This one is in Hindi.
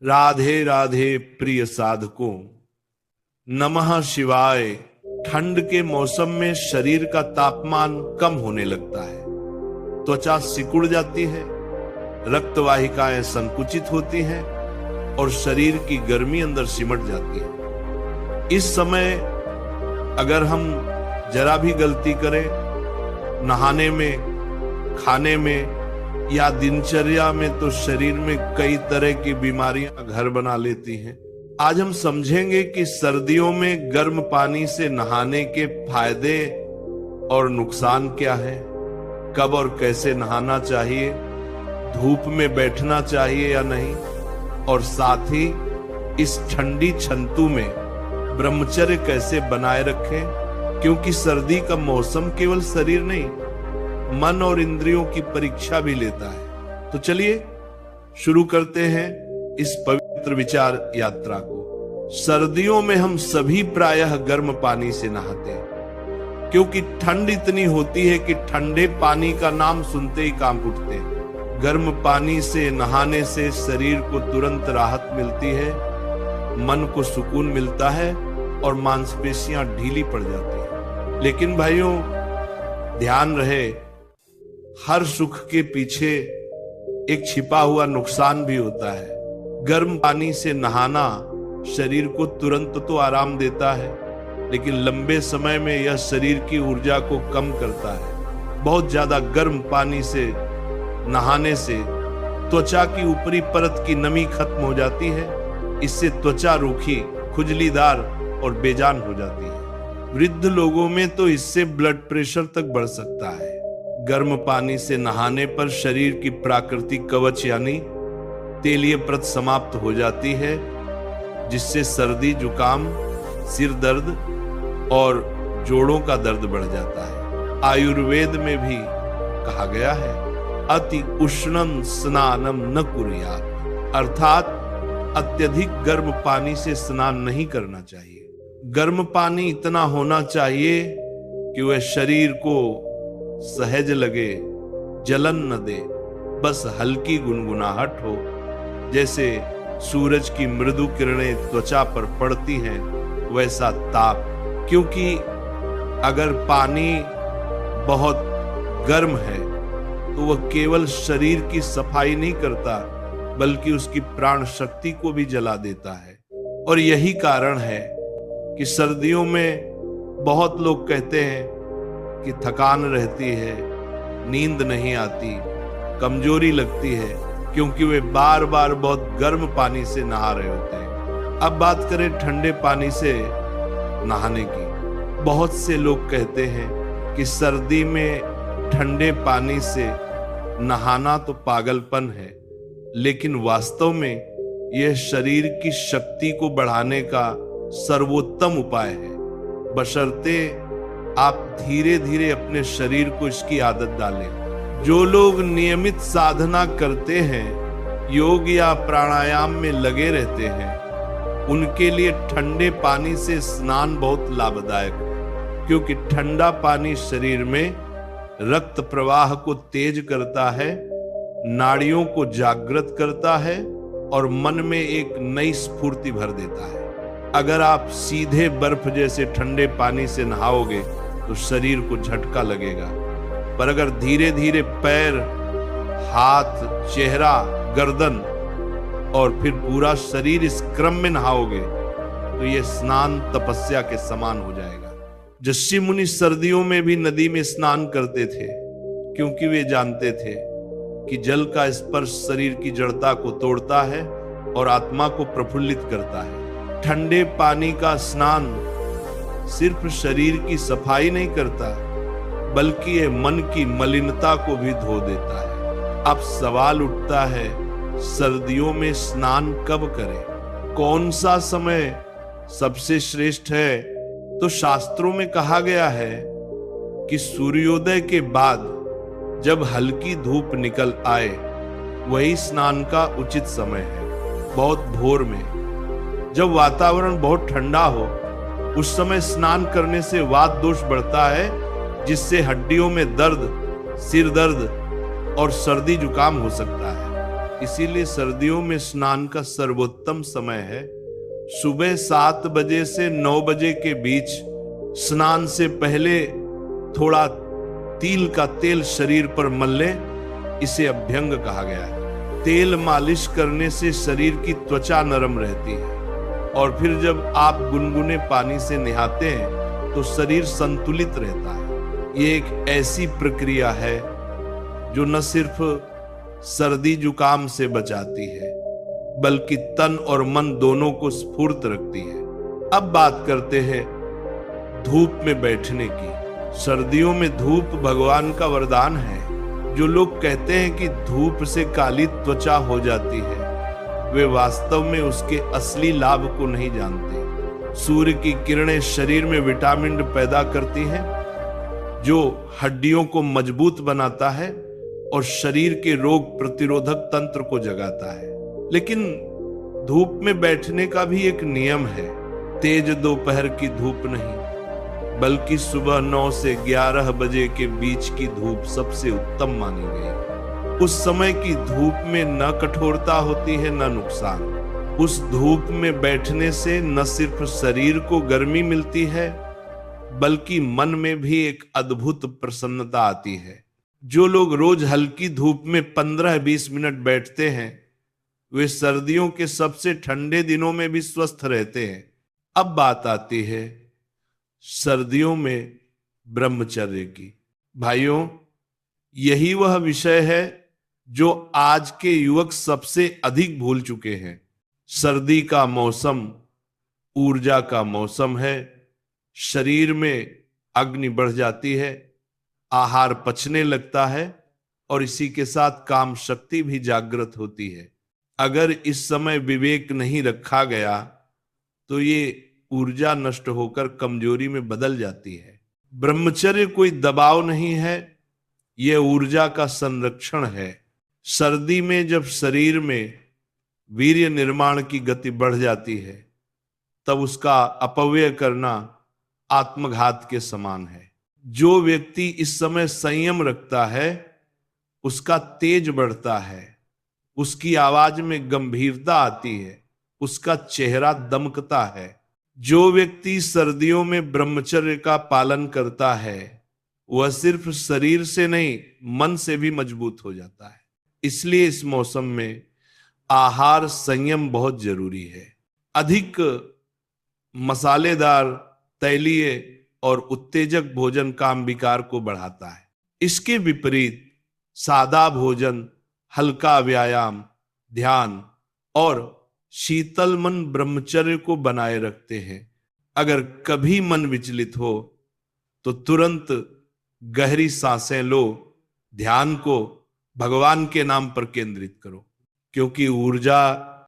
राधे राधे प्रिय साधकों, नमः शिवाय। ठंड के मौसम में शरीर का तापमान कम होने लगता है, त्वचा सिकुड़ जाती है, रक्त वाहिकाएं संकुचित होती हैं और शरीर की गर्मी अंदर सिमट जाती है। इस समय अगर हम जरा भी गलती करें, नहाने में, खाने में या दिनचर्या में, तो शरीर में कई तरह की बीमारियां घर बना लेती हैं। आज हम समझेंगे कि सर्दियों में गर्म पानी से नहाने के फायदे और नुकसान क्या है, कब और कैसे नहाना चाहिए, धूप में बैठना चाहिए या नहीं, और साथ ही इस ठंडी छंतु में ब्रह्मचर्य कैसे बनाए रखें, क्योंकि सर्दी का मौसम केवल शरीर नहीं, मन और इंद्रियों की परीक्षा भी लेता है। तो चलिए शुरू करते हैं इस पवित्र विचार यात्रा को। सर्दियों में हम सभी प्रायः गर्म पानी से नहाते हैं, क्योंकि ठंड इतनी होती है कि ठंडे पानी का नाम सुनते ही कांप उठते हैं। गर्म पानी से नहाने से शरीर को तुरंत राहत मिलती है, मन को सुकून मिलता है और मांसपेशियां ढीली पड़ जाती हैं। लेकिन भाइयों, ध्यान रहे, हर सुख के पीछे एक छिपा हुआ नुकसान भी होता है। गर्म पानी से नहाना शरीर को तुरंत तो आराम देता है, लेकिन लंबे समय में यह शरीर की ऊर्जा को कम करता है। बहुत ज्यादा गर्म पानी से नहाने से त्वचा की ऊपरी परत की नमी खत्म हो जाती है। इससे त्वचा रूखी, खुजलीदार और बेजान हो जाती है। वृद्ध लोगों में तो इससे ब्लड प्रेशर तक बढ़ सकता है। गर्म पानी से नहाने पर शरीर की प्राकृतिक कवच यानी तेलीय परत समाप्त हो जाती है, जिससे सर्दी, जुकाम, सिर दर्द और जोड़ों का दर्द बढ़ जाता है। आयुर्वेद में भी कहा गया है, अति उष्णं स्नानम न कुर्यात्, अर्थात अत्यधिक गर्म पानी से स्नान नहीं करना चाहिए। गर्म पानी इतना होना चाहिए कि वह शरीर को सहज लगे, जलन न दे, बस हल्की गुनगुनाहट हो, जैसे सूरज की मृदु किरणें त्वचा पर पड़ती हैं वैसा ताप। क्योंकि अगर पानी बहुत गर्म है तो वह केवल शरीर की सफाई नहीं करता, बल्कि उसकी प्राण शक्ति को भी जला देता है। और यही कारण है कि सर्दियों में बहुत लोग कहते हैं कि थकान रहती है, नींद नहीं आती, कमजोरी लगती है, क्योंकि वे बार बार बहुत गर्म पानी से नहा रहे होते हैं। अब बात करें ठंडे पानी से नहाने की। बहुत से लोग कहते हैं कि सर्दी में ठंडे पानी से नहाना तो पागलपन है, लेकिन वास्तव में यह शरीर की शक्ति को बढ़ाने का सर्वोत्तम उपाय है, बशर्ते आप धीरे धीरे अपने शरीर को इसकी आदत डालें। जो लोग नियमित साधना करते हैं, योग या प्राणायाम में लगे रहते हैं, उनके लिए ठंडे पानी से स्नान बहुत लाभदायक है, क्योंकि ठंडा पानी शरीर में रक्त प्रवाह को तेज करता है, नाड़ियों को जागृत करता है और मन में एक नई स्फूर्ति भर देता है। अगर आप सीधे बर्फ जैसे ठंडे पानी से नहाओगे तो शरीर को झटका लगेगा, पर अगर धीरे धीरे पैर, हाथ, चेहरा, गर्दन और फिर पूरा शरीर इस क्रम में नहाओगे तो यह स्नान तपस्या के समान हो जाएगा। ऋषि मुनि सर्दियों में भी नदी में स्नान करते थे, क्योंकि वे जानते थे कि जल का स्पर्श शरीर की जड़ता को तोड़ता है और आत्मा को प्रफुल्लित करता है। ठंडे पानी का स्नान सिर्फ शरीर की सफाई नहीं करता, बल्कि यह मन की मलिनता को भी धो देता है। अब सवाल उठता है, सर्दियों में स्नान कब करें? कौन सा समय सबसे श्रेष्ठ है? तो शास्त्रों में कहा गया है कि सूर्योदय के बाद जब हल्की धूप निकल आए, वही स्नान का उचित समय है। बहुत भोर में, जब वातावरण बहुत ठंडा हो, उस समय स्नान करने से वात दोष बढ़ता है, जिससे हड्डियों में दर्द, सिर दर्द और सर्दी जुकाम हो सकता है। इसीलिए सर्दियों में स्नान का सर्वोत्तम समय है सुबह 7 बजे से 9 बजे के बीच। स्नान से पहले थोड़ा तिल का तेल शरीर पर मल लें, इसे अभ्यंग कहा गया है। तेल मालिश करने से शरीर की त्वचा नरम रहती है और फिर जब आप गुनगुने पानी से नहाते हैं तो शरीर संतुलित रहता है। ये एक ऐसी प्रक्रिया है जो न सिर्फ सर्दी जुकाम से बचाती है बल्कि तन और मन दोनों को स्फूर्त रखती है। अब बात करते हैं धूप में बैठने की। सर्दियों में धूप भगवान का वरदान है। जो लोग कहते हैं कि धूप से काली त्वचा हो जाती है, वे वास्तव में उसके असली लाभ को नहीं जानते। सूर्य की किरणें शरीर में विटामिन डी पैदा करती हैं, जो हड्डियों को मजबूत बनाता है और शरीर के रोग प्रतिरोधक तंत्र को जगाता है। लेकिन धूप में बैठने का भी एक नियम है। तेज दोपहर की धूप नहीं, बल्कि सुबह 9 से 11 बजे के बीच की धूप सबसे उत्तम मानी गई। उस समय की धूप में न कठोरता होती है न नुकसान। उस धूप में बैठने से न सिर्फ शरीर को गर्मी मिलती है बल्कि मन में भी एक अद्भुत प्रसन्नता आती है। जो लोग रोज हल्की धूप में 15-20 मिनट बैठते हैं, वे सर्दियों के सबसे ठंडे दिनों में भी स्वस्थ रहते हैं। अब बात आती है सर्दियों में ब्रह्मचर्य की। भाइयों, यही वह विषय है जो आज के युवक सबसे अधिक भूल चुके हैं। सर्दी का मौसम ऊर्जा का मौसम है। शरीर में अग्नि बढ़ जाती है, आहार पचने लगता है और इसी के साथ काम शक्ति भी जागृत होती है। अगर इस समय विवेक नहीं रखा गया तो ये ऊर्जा नष्ट होकर कमजोरी में बदल जाती है। ब्रह्मचर्य कोई दबाव नहीं है, यह ऊर्जा का संरक्षण है। सर्दी में जब शरीर में वीर्य निर्माण की गति बढ़ जाती है, तब उसका अपव्यय करना आत्मघात के समान है। जो व्यक्ति इस समय संयम रखता है, उसका तेज बढ़ता है, उसकी आवाज में गंभीरता आती है, उसका चेहरा दमकता है। जो व्यक्ति सर्दियों में ब्रह्मचर्य का पालन करता है, वह सिर्फ शरीर से नहीं मन से भी मजबूत हो जाता है। इसलिए इस मौसम में आहार संयम बहुत जरूरी है। अधिक मसालेदार, तैलीय और उत्तेजक भोजन काम विकार को बढ़ाता है। इसके विपरीत सादा भोजन, हल्का व्यायाम, ध्यान और शीतल मन ब्रह्मचर्य को बनाए रखते हैं। अगर कभी मन विचलित हो तो तुरंत गहरी सांसें लो, ध्यान को भगवान के नाम पर केंद्रित करो, क्योंकि ऊर्जा